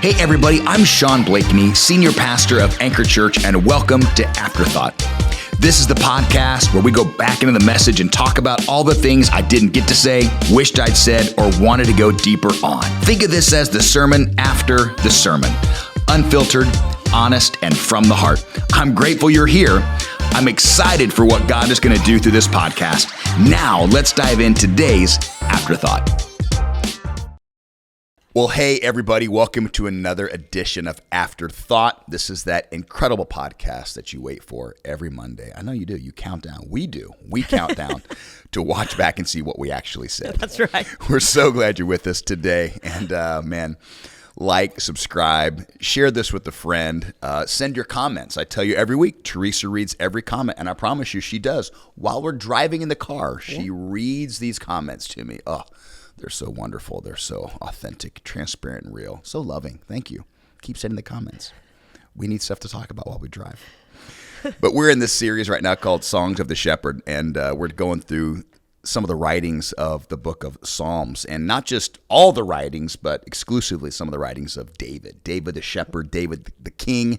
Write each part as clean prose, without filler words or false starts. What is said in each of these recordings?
Hey everybody, I'm Shaun Blakeney, Senior Pastor of Anchor Church, and welcome to Afterthought. This is the podcast where we go back into the message and talk about all the things I didn't get to say, wished I'd said, or wanted to go deeper on. Think of this as the sermon after the sermon. Unfiltered, honest, and from the heart. I'm grateful you're here. I'm excited for what God is going to do through this podcast. Now, let's dive in today's Afterthought. Well, hey, everybody. Welcome to another edition of Afterthought. This is that incredible podcast that you wait for every Monday. I know you do. You count down. We do. We count down to watch back and see what we actually said. That's right. We're so glad you're with us today. And, man, like, subscribe, share this with a friend, send your comments. I tell you every week, Teresa reads every comment, and I promise you she does. While we're driving in the car, she reads these comments to me. Oh, they're so wonderful. They're so authentic, transparent, and real. So loving. Thank you. Keep sending the comments. We need stuff to talk about while we drive. But we're in this series right now called Songs of the Shepherd, and we're going through some of the writings of the book of Psalms, and not just all the writings, but exclusively some of the writings of David. David the shepherd, David the king,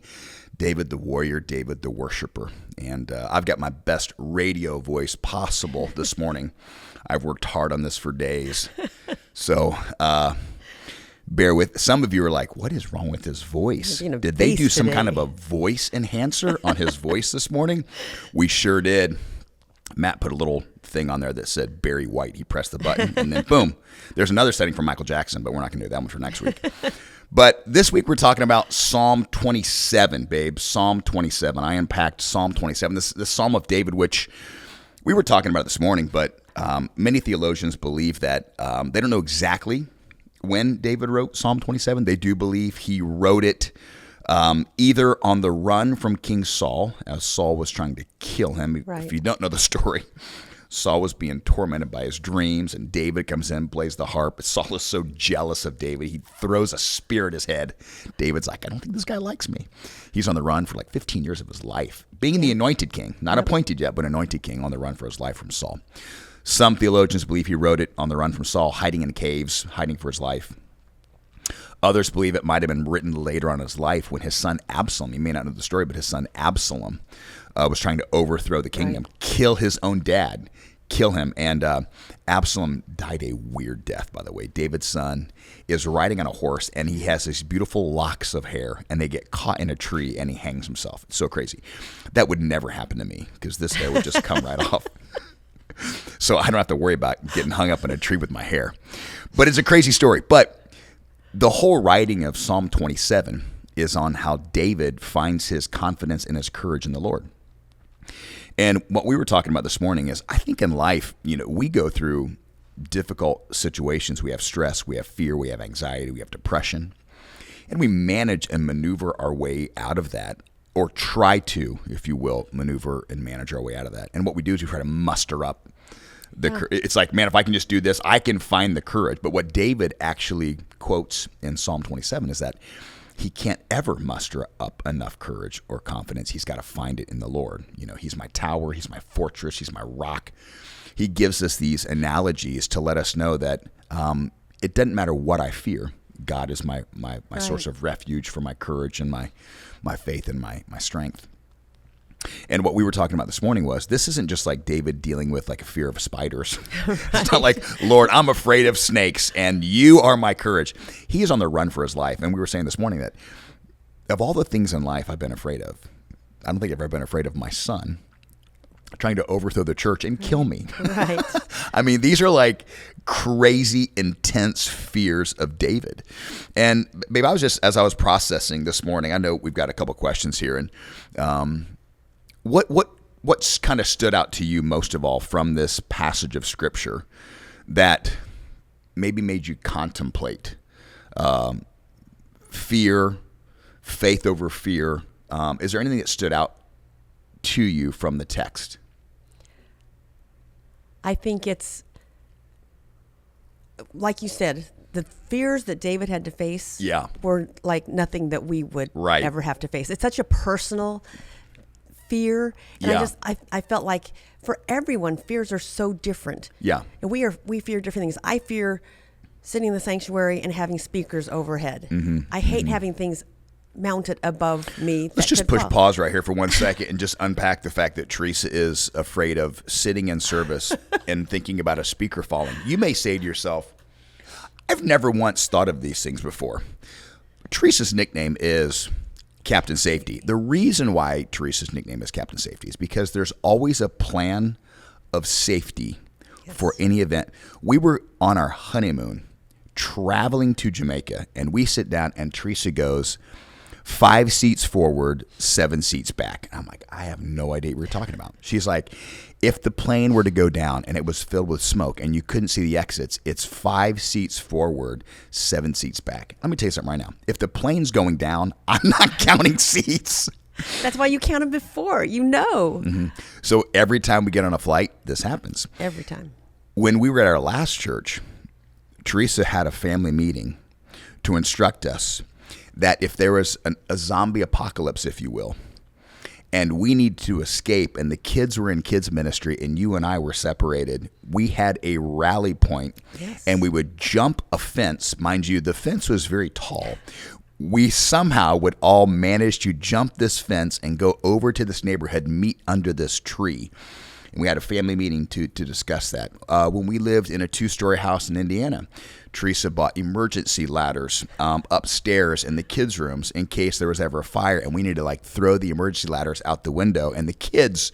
David the warrior, David the worshiper. And I've got my best radio voice possible this morning. I've worked hard on this for days. So bear with. Some of you are like, what is wrong with his voice? Did they do some kind of a voice enhancer on his voice this morning? We sure did. Matt put a little thing on there that said Barry White. He pressed the button and then boom. There's another setting for Michael Jackson, but we're not going to do that one for next week. But this week we're talking about Psalm 27, babe. Psalm 27. I unpacked Psalm 27, this Psalm of David, which we were talking about this morning, but many theologians believe that they don't know exactly when David wrote Psalm 27. They do believe he wrote it either on the run from King Saul, as Saul was trying to kill him. Right. If you don't know the story, Saul was being tormented by his dreams, and David comes in, plays the harp. Saul is so jealous of David, he throws a spear at his head. David's like, I don't think this guy likes me. He's on the run for like 15 years of his life, being the anointed king, not appointed yet, but anointed king, on the run for his life from Saul. Some theologians believe he wrote it on the run from Saul, hiding in caves, hiding for his life. Others believe it might have been written later on in his life when his son Absalom, you may not know the story, but his son Absalom was trying to overthrow the kingdom, kill his own dad, kill him. And Absalom died a weird death, by the way. David's son is riding on a horse, and he has these beautiful locks of hair, and they get caught in a tree, and he hangs himself. It's so crazy. That would never happen to me, because this hair would just come right off. So I don't have to worry about getting hung up in a tree with my hair. But it's a crazy story. But the whole writing of Psalm 27 is on how David finds his confidence and his courage in the Lord. And what we were talking about this morning is, I think in life, we go through difficult situations. We have stress, we have fear, we have anxiety, we have depression. And we manage and maneuver our way out of that, or try to, if you will, maneuver and manage our way out of that. And what we do is we try to muster up it's like, man, if I can just do this, I can find the courage. But what David actually quotes in Psalm 27 is that he can't ever muster up enough courage or confidence. He's got to find it in the Lord. He's my tower, he's my fortress, he's my rock. He gives us these analogies to let us know that it doesn't matter what I fear. God is my source of refuge for my courage and my faith and my strength. And what we were talking about this morning was, this isn't just like David dealing with like a fear of spiders. Right. It's not like, Lord, I'm afraid of snakes and you are my courage. He is on the run for his life. And we were saying this morning that of all the things in life I've been afraid of, I don't think I've ever been afraid of my son trying to overthrow the church and kill me. Right. I mean, these are like crazy, intense fears of David. And maybe as I was processing this morning, I know we've got a couple questions here, and What's kind of stood out to you most of all from this passage of Scripture that maybe made you contemplate fear, faith over fear? Is there anything that stood out to you from the text? I think it's, like you said, the fears that David had to face were like nothing that we would ever have to face. It's such a personal fear. And I felt like for everyone, fears are so different. Yeah. And we fear different things. I fear sitting in the sanctuary and having speakers overhead. Mm-hmm. I hate having things mounted above me. Let's just push pause right here for 1 second and just unpack the fact that Teresa is afraid of sitting in service and thinking about a speaker falling. You may say to yourself, I've never once thought of these things before. Teresa's nickname is Captain Safety. The reason why Teresa's nickname is Captain Safety is because there's always a plan of safety for any event. We were on our honeymoon traveling to Jamaica, and we sit down and Teresa goes 5 seats forward, 7 seats back. And I'm like, I have no idea what we're talking about. She's like, if the plane were to go down and it was filled with smoke and you couldn't see the exits, it's 5 seats forward, 7 seats back. Let me tell you something right now. If the plane's going down, I'm not counting seats. That's why you counted before, you know. Mm-hmm. So every time we get on a flight, this happens. Every time. When we were at our last church, Teresa had a family meeting to instruct us that if there was a zombie apocalypse, if you will, and we need to escape, and the kids were in kids ministry, and you and I were separated, we had a rally point, and we would jump a fence. Mind you, the fence was very tall. We somehow would all manage to jump this fence and go over to this neighborhood, meet under this tree. And we had a family meeting to discuss that. When we lived in a 2-story house in Indiana, Teresa bought emergency ladders upstairs in the kids' rooms in case there was ever a fire, and we needed to throw the emergency ladders out the window, and the kids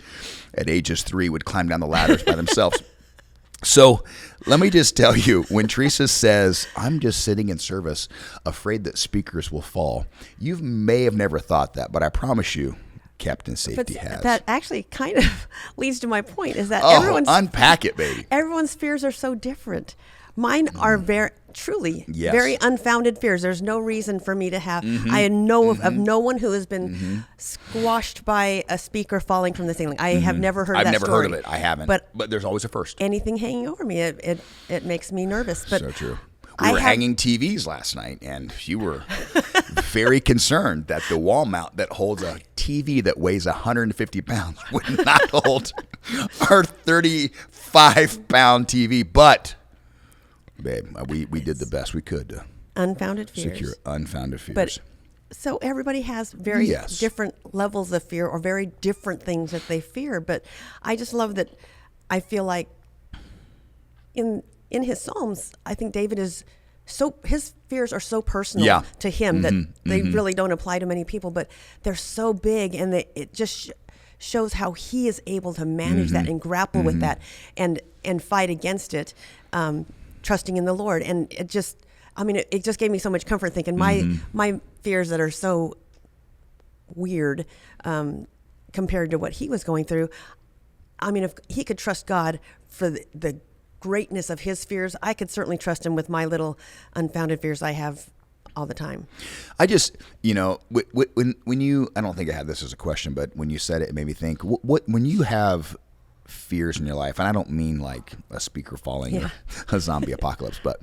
at ages 3 would climb down the ladders by themselves. So let me just tell you, when Teresa says, I'm just sitting in service, afraid that speakers will fall, you may have never thought that, but I promise you, Captain Safety has. That actually kind of leads to my point, is that unpack it, baby. Everyone's fears are so different. Mine are very unfounded fears. There's no reason for me to have. I know of no one who has been squashed by a speaker falling from the ceiling. I have never heard that story. I've never heard of it. I haven't. But there's always a first. Anything hanging over me, it makes me nervous. But so true. We were hanging TVs last night, and you were very concerned that the wall mount that holds a TV that weighs 150 pounds would not hold our 35-pound TV. But, babe, we did the best we could to unfounded fears. Secure unfounded fears. But so everybody has very different levels of fear or very different things that they fear. But I just love that. I feel like in his Psalms, I think David is his fears are so personal to him that they really don't apply to many people, but they're so big, and it just shows how he is able to manage that and grapple with that and fight against it, trusting in the Lord. And it just gave me so much comfort thinking my fears that are so weird compared to what he was going through. I mean, if he could trust God for the greatness of his fears, I could certainly trust him with my little unfounded fears I have all the time. I just, when you, I don't think I had this as a question, but when you said it, it made me think, when you have fears in your life, and I don't mean like a speaker falling or a zombie apocalypse, but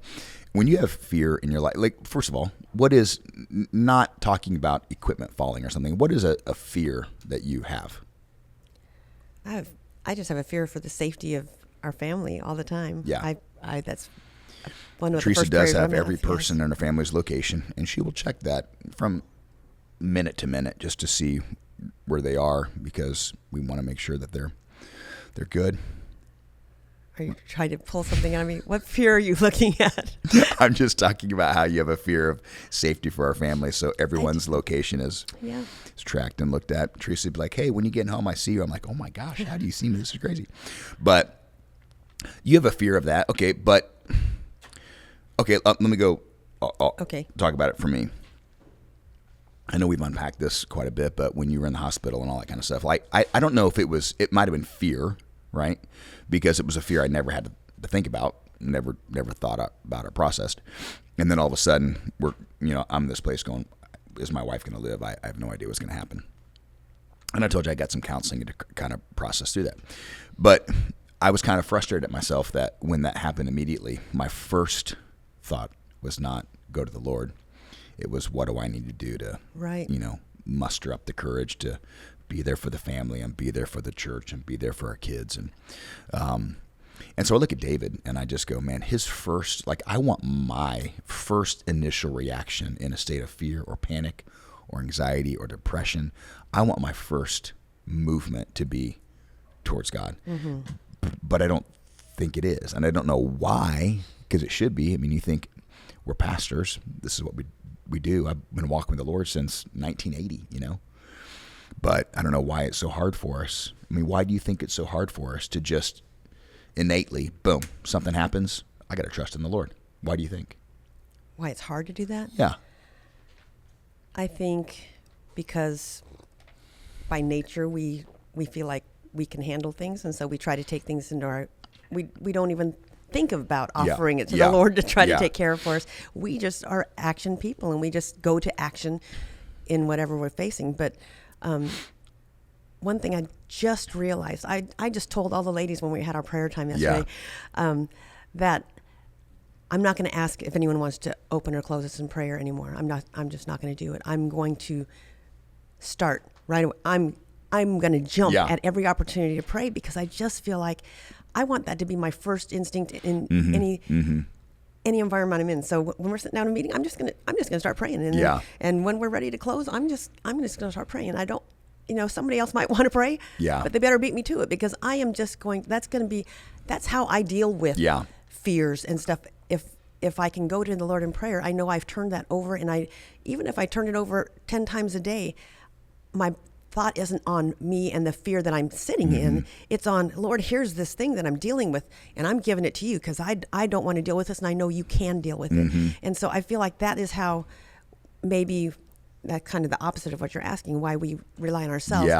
when you have fear in your life, like, first of all, what is, not talking about equipment falling or something, what is a fear that you have? I just have a fear for the safety of our family all the time. Yeah. I that's one of Teresa the first does have every person in her family's location, and she will check that from minute to minute just to see where they are, because we want to make sure that they're good. Are you trying to pull something out of me? What fear are you looking at? I'm just talking about how you have a fear of safety for our family, so everyone's location is tracked and looked at. Teresa would be like, hey, when you get home, I see you. I'm like, oh my gosh, how do you see me? This is crazy. But you have a fear of that. Okay, let me go talk about it for me. I know we've unpacked this quite a bit, but when you were in the hospital and all that kind of stuff, like I don't know if it might have been fear, right? Because it was a fear I never had to think about, never thought about or processed. And then all of a sudden, I'm in this place going, is my wife going to live? I have no idea what's going to happen. And I told you I got some counseling to kind of process through that. But I was kind of frustrated at myself that when that happened immediately, my first thought was not go to the Lord. It was, what do I need to do to, muster up the courage to be there for the family and be there for the church and be there for our kids. And And so I look at David and I just go, man, his first, like, I want my first initial reaction in a state of fear or panic or anxiety or depression. I want my first movement to be towards God. Mm-hmm. But I don't think it is. And I don't know why, because it should be. I mean, you think we're pastors. This is what we do. I've been walking with the Lord since 1980, But I don't know why it's so hard for us. I mean, why do you think it's so hard for us to just innately, boom, something happens, I got to trust in the Lord? Why do you think? Why it's hard to do that? Yeah. I think because by nature we feel like we can handle things, and so we try to take things into our, we don't even think about offering it to the Lord to try to take care of for us. We just are action people, and we just go to action in whatever we're facing. But one thing I just realized, I just told all the ladies when we had our prayer time yesterday, that I'm not going to ask if anyone wants to open or close us in prayer anymore. I'm just not going to do it. I'm going to start right away. I'm going to jump at every opportunity to pray, because I just feel like I want that to be my first instinct in any environment I'm in. So when we're sitting down in a meeting, I'm just gonna start praying. And when we're ready to close, I'm just gonna start praying. I don't, somebody else might want to pray, but they better beat me to it, because I am just going. That's how I deal with fears and stuff. If I can go to the Lord in prayer, I know I've turned that over, and even if I turn it over 10 times a day, my thought isn't on me and the fear that I'm sitting in. It's on, Lord, here's this thing that I'm dealing with, and I'm giving it to you, because I don't want to deal with this, and I know you can deal with it. And so I feel like that is how, maybe that's kind of the opposite of what you're asking, why we rely on ourselves.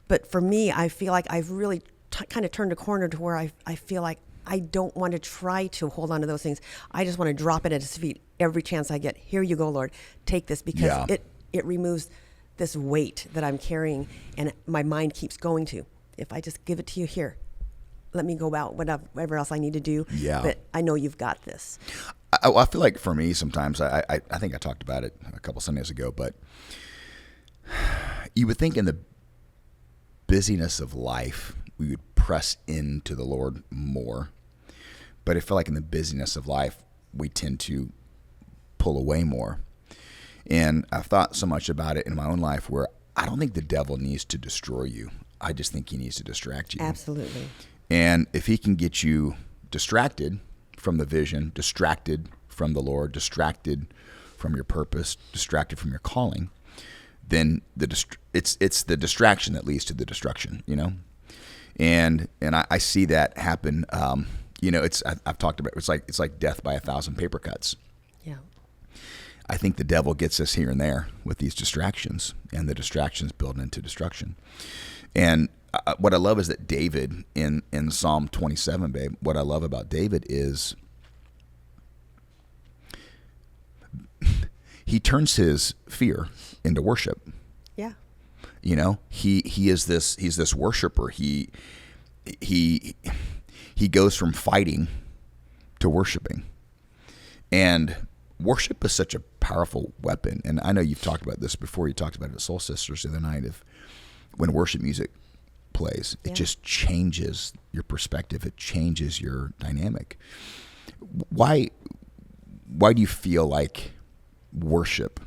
But for me, I feel like I've really kind of turned a corner to where I feel like I don't want to try to hold on to those things. I just want to drop it at his feet every chance I get. Here you go, Lord, take this, because it removes this weight that I'm carrying, and my mind keeps going to, if I just give it to you, here, let me go about whatever else I need to do. But I know you've got this. I feel like for me, sometimes, I think I talked about it a couple Sundays ago, but you would think in the busyness of life, we would press into the Lord more. But I feel like in the busyness of life, we tend to pull away more. And I've thought so much about it in my own life, where I don't think the devil needs to destroy you. I just think he needs to distract you. Absolutely. And if he can get you distracted from the vision, distracted from the Lord, distracted from your purpose, distracted from your calling, then it's the distraction that leads to the destruction, And I see that happen. I've talked about it's like death by 1,000 paper cuts. Yeah. I think the devil gets us here and there with these distractions, and the distractions build into destruction. And what I love is that David in Psalm 27, babe, what I love about David is he turns his fear into worship. Yeah. He's this worshiper. He goes from fighting to worshiping. And worship is such a powerful weapon. And I know you've talked about this before. You talked about it at Soul Sisters the other night. When worship music plays, it just changes your perspective. It changes your dynamic. Why do you feel like worship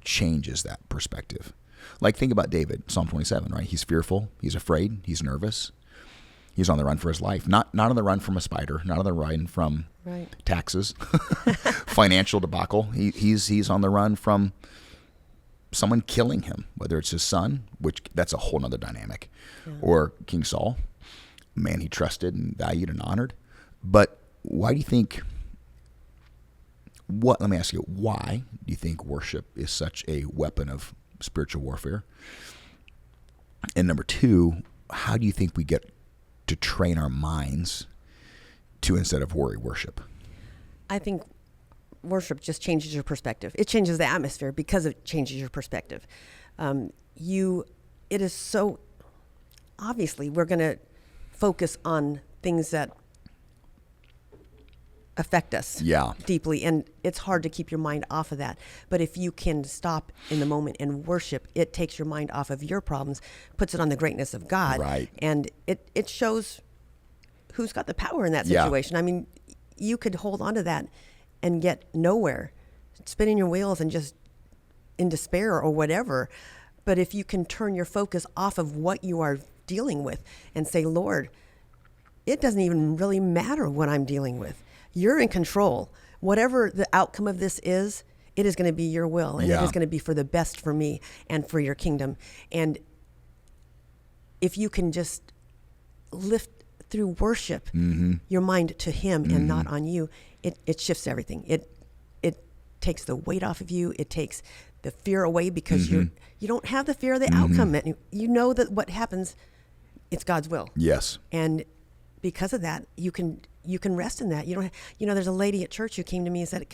changes that perspective? Like, think about David, Psalm 27, right? He's fearful. He's afraid. He's nervous. He's on the run for his life. Not on the run from a spider. Not on the run from taxes, financial debacle. He's on the run from someone killing him, whether it's his son, which that's a whole nother dynamic, or King Saul, a man he trusted and valued and honored. But why do you think? Let me ask you, why do you think worship is such a weapon of spiritual warfare? And number two, how do you think we get to train our minds to, instead of worry, worship? I think worship just changes your perspective. It changes the atmosphere because it changes your perspective. It is so, obviously, we're going to focus on things that affect us deeply, and it's hard to keep your mind off of that. But if you can stop in the moment and worship, it takes your mind off of your problems, puts it on the greatness of God, right? And it shows who's got the power in that situation. I mean, you could hold on to that and get nowhere, spinning your wheels and just in despair or whatever. But if you can turn your focus off of what you are dealing with and say, Lord, it doesn't even really matter what I'm dealing with. You're in control. Whatever the outcome of this is, it is going to be your will, and it is going to be for the best for me and for your kingdom. And if you can just lift through worship your mind to him and not on you, it shifts everything. It takes the weight off of you. It takes the fear away, because you don't have the fear of the outcome. You know that what happens, it's God's will. Yes. And because of that, you can rest in that. You don't. There's a lady at church who came to me and said,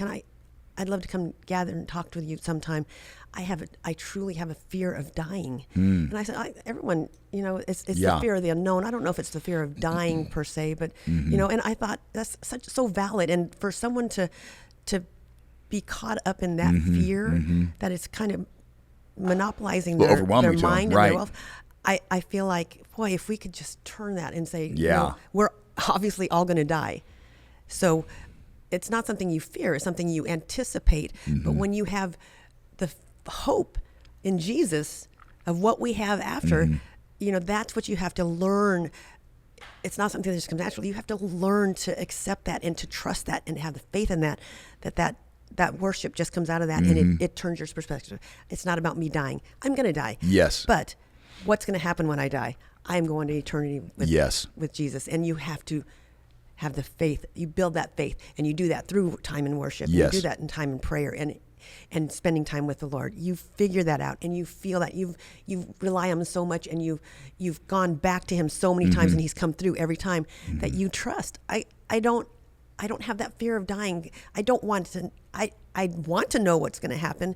I'd love to come gather and talk with you sometime. I truly have a fear of dying. And I said, everyone, it's the fear of the unknown. I don't know if it's the fear of dying per se, but and I thought that's so valid. And for someone to be caught up in that fear, that it's kind of monopolizing their mind and their wealth. I feel like, boy, if we could just turn that and say, we're obviously all going to die. So it's not something you fear, it's something you anticipate. But when you have the hope in Jesus of what we have after, that's what you have to learn. It's not something that just comes naturally. You have to learn to accept that and to trust that and have the faith in that worship just comes out of that, and it turns your perspective. It's not about me dying. I'm going to die. Yes. But what's going to happen when I die? I'm going to eternity with Jesus. And you have to have the faith. You build that faith, and you do that through time in worship. Yes. You do that in time in prayer and spending time with the Lord. You figure that out, and you feel that you rely on him so much, and you've gone back to him so many times, and he's come through every time, that you trust. I don't have that fear of dying. I don't want to. I want to know what's going to happen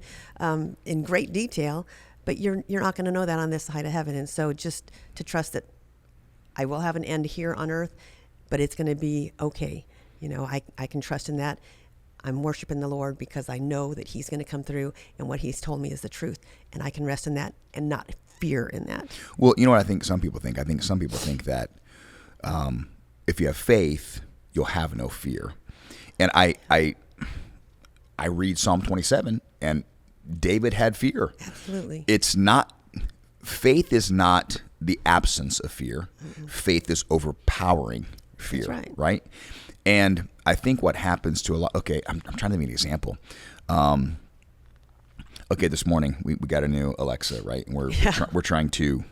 in great detail, but you're not going to know that on this side of heaven. And so just to trust that I will have an end here on earth, but it's going to be okay. I can trust in that. I'm worshiping the Lord because I know that he's going to come through, and what he's told me is the truth, and I can rest in that and not fear in that. Well, you know what I think some people think? I think some people think that if you have faith, you'll have no fear. And I read Psalm 27, and David had fear. Absolutely. Faith is not the absence of fear. Faith is overpowering fear. That's right? And I think what happens to a lot, I'm trying to give you an example. This morning we got a new Alexa, right? And we're trying to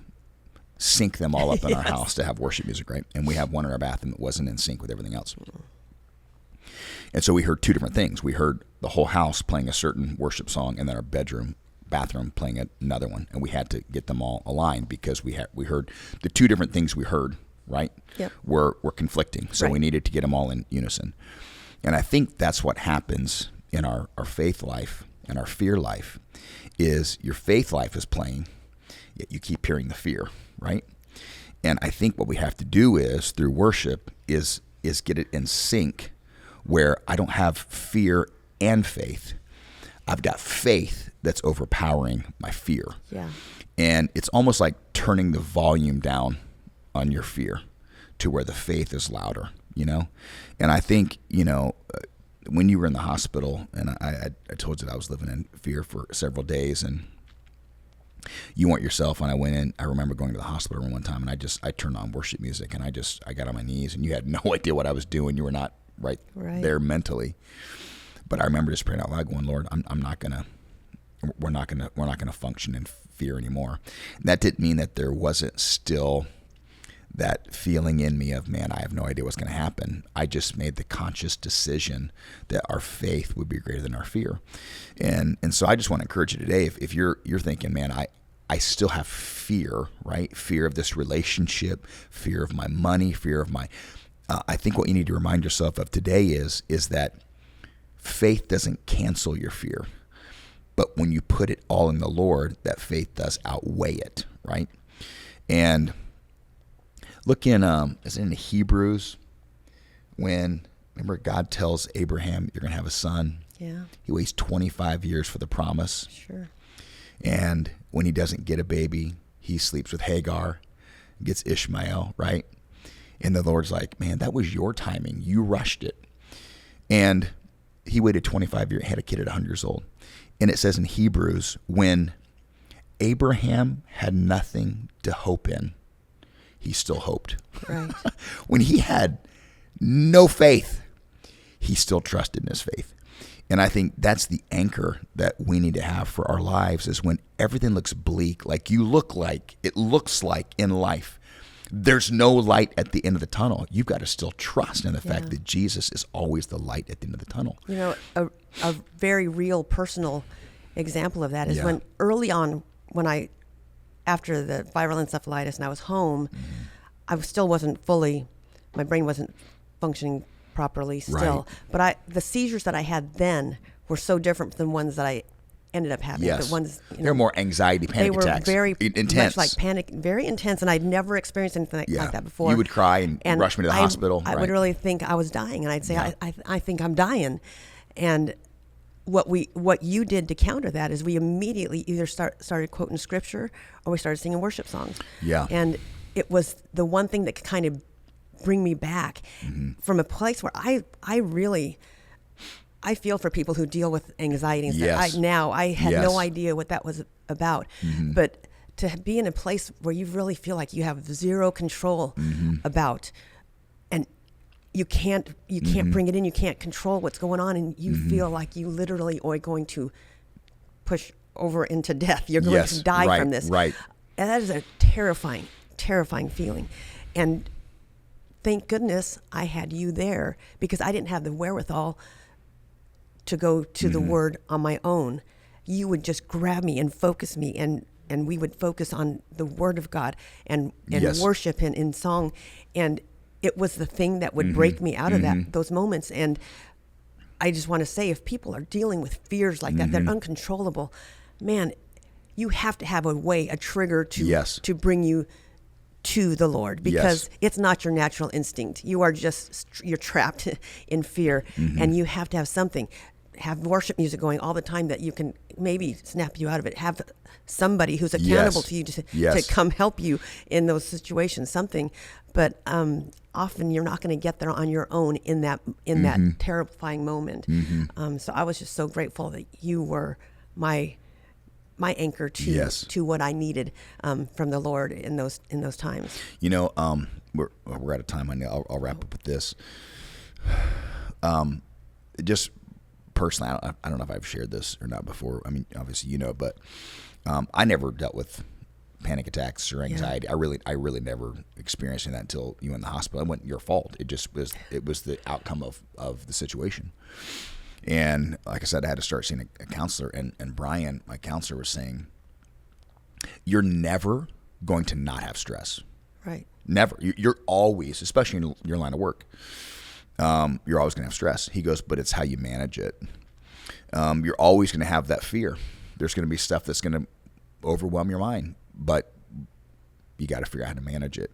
sync them all up in our house to have worship music, right? And we have one in our bathroom that wasn't in sync with everything else. And so we heard two different things. We heard the whole house playing a certain worship song, and then our bathroom playing another one. And we had to get them all aligned, because we heard the two different things we heard, right? Yep. were conflicting. So we needed to get them all in unison. And I think that's what happens in our faith life and our fear life, is your faith life is playing, yet you keep hearing the fear, right? And I think what we have to do is, through worship, is get it in sync, where I don't have fear and faith. I've got faith that's overpowering my fear. Yeah. And it's almost like turning the volume down on your fear to where the faith is louder, And I think, when you were in the hospital, and I told you that I was living in fear for several days, and you weren't yourself when I went in. I remember going to the hospital room one time, and I turned on worship music, and I got on my knees, and you had no idea what I was doing. You were not right there mentally. But I remember just praying out loud, going, Lord, we're not gonna function in fear anymore. And that didn't mean that there wasn't still that feeling in me of, man, I have no idea what's going to happen. I just made the conscious decision that our faith would be greater than our fear. And so I just want to encourage you today, if you're thinking, man, I still have fear, right? Fear of this relationship, fear of my money, fear of I think what you need to remind yourself of today is that faith doesn't cancel your fear. But when you put it all in the Lord, that faith does outweigh it, right? And look in, is it in Hebrews, remember God tells Abraham, you're going to have a son. Yeah. He waits 25 years for the promise. Sure. And when he doesn't get a baby, he sleeps with Hagar, gets Ishmael, right? And the Lord's like, man, that was your timing. You rushed it. And he waited 25 years, had a kid at 100 years old. And it says in Hebrews, when Abraham had nothing to hope in, he still hoped. Right. When he had no faith, he still trusted in his faith. And I think that's the anchor that we need to have for our lives, is when everything looks bleak, like it looks like in life, there's no light at the end of the tunnel. You've got to still trust in the fact that Jesus is always the light at the end of the tunnel. You know, a very real personal example of that is when early on, after the viral encephalitis and I was home, I still wasn't fully, my brain wasn't functioning properly still. Right. But the seizures that I had then were so different than ones that I ended up having. Yes. The ones, they're more anxiety, panic attacks. They were very intense. much like panic, very intense, and I'd never experienced anything like that before. You would cry and rush me to the hospital. I would really think I was dying, and I'd say, I think I'm dying. And what you did to counter that is we immediately either started quoting scripture or we started singing worship songs. Yeah. And it was the one thing that could kind of bring me back from a place where I feel for people who deal with anxiety and stuff. I had no idea what that was about. But to be in a place where you really feel like you have zero control about, and you can't bring it in, you can't control what's going on, and you feel like you literally are going to push over into death. You're going to die from this. Right. And that is a terrifying feeling. And thank goodness I had you there, because I didn't have the wherewithal to go to the Word on my own. You would just grab me and focus me, and we would focus on the Word of God and worship in song. And it was the thing that would break me out of those moments. And I just want to say, if people are dealing with fears like that, they're uncontrollable, man, you have to have a trigger to bring you to the Lord, because it's not your natural instinct. You're trapped in fear, and you have to have something. Have worship music going all the time that you can maybe snap you out of it. Have somebody who's accountable to you to come help you in those situations, something. But often you're not going to get there on your own in that terrifying moment. So I was just so grateful that you were my anchor to what I needed from the Lord in those times. You know, we're out of time. I'll wrap up with this. Just personally, I don't know if I've shared this or not before. I mean, obviously, but I never dealt with panic attacks or anxiety. I really never experienced that until you were in the hospital. It wasn't your fault. It just was. It was the outcome of the situation. And like I said, I had to start seeing a counselor. And Brian, my counselor, was saying, "You're never going to not have stress. Right. Never. You're always, especially in your line of work, you're always going to have stress." He goes, "But it's how you manage it. You're always going to have that fear. There's going to be stuff that's going to overwhelm your mind, but you got to figure out how to manage it."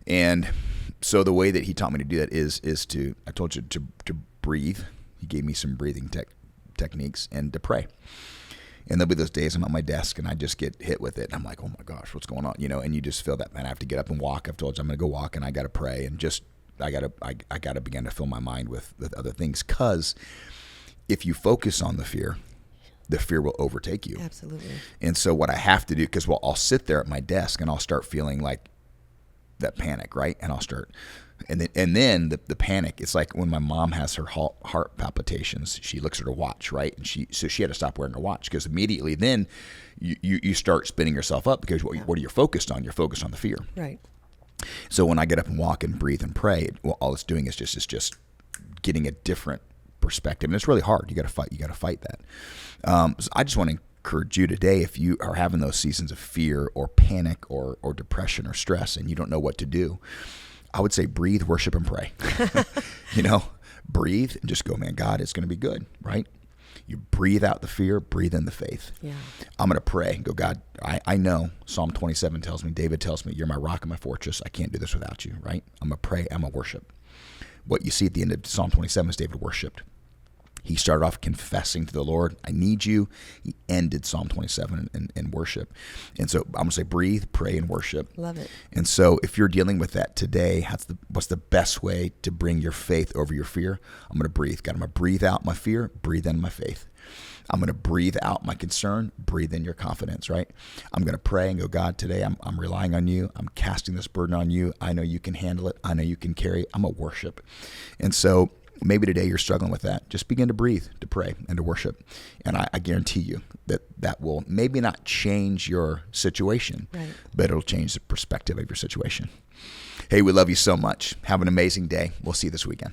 And so the way that he taught me to do that is to, I told you to breathe. He gave me some breathing techniques, and to pray. And there'll be those days I'm at my desk and I just get hit with it. And I'm like, oh my gosh, what's going on? And you just feel that, man, I have to get up and walk. I've told you I'm going to go walk, and I got to pray, and just, I got to begin to fill my mind with other things. 'Cause if you focus on the fear will overtake you. Absolutely. And so what I have to do, because I'll sit there at my desk and I'll start feeling like that panic, right? And I'll start, and then the panic, it's like when my mom has her heart palpitations, she looks at her watch, right? And she had to stop wearing her watch, because immediately then you start spinning yourself up, because what are you focused on? You're focused on the fear. Right. So when I get up and walk and breathe and pray, all it's doing is just getting a different perspective. And it's really hard. You got to fight that. So I just want to encourage you today, if you are having those seasons of fear or panic or depression or stress and you don't know what to do, I would say breathe, worship, and pray. Breathe and just go, man, God, it's going to be good, right? You breathe out the fear, breathe in the faith. Yeah. I'm going to pray and go, God, I know Psalm 27 tells me, David tells me, you're my rock and my fortress. I can't do this without you, right? I'm going to pray, I'm going to worship. What you see at the end of Psalm 27 is David worshiped. He started off confessing to the Lord, I need you. He ended Psalm 27 in worship. And so I'm going to say breathe, pray, and worship. Love it. And so if you're dealing with that today, what's the best way to bring your faith over your fear? I'm going to breathe. God, I'm going to breathe out my fear, breathe in my faith. I'm going to breathe out my concern, breathe in your confidence, right? I'm going to pray and go, God, today I'm relying on you. I'm casting this burden on you. I know you can handle it. I know you can carry it. I'm going to worship. And so maybe today you're struggling with that. Just begin to breathe, to pray, and to worship. And I guarantee you that will maybe not change your situation, right, but it'll change the perspective of your situation. Hey, we love you so much. Have an amazing day. We'll see you this weekend.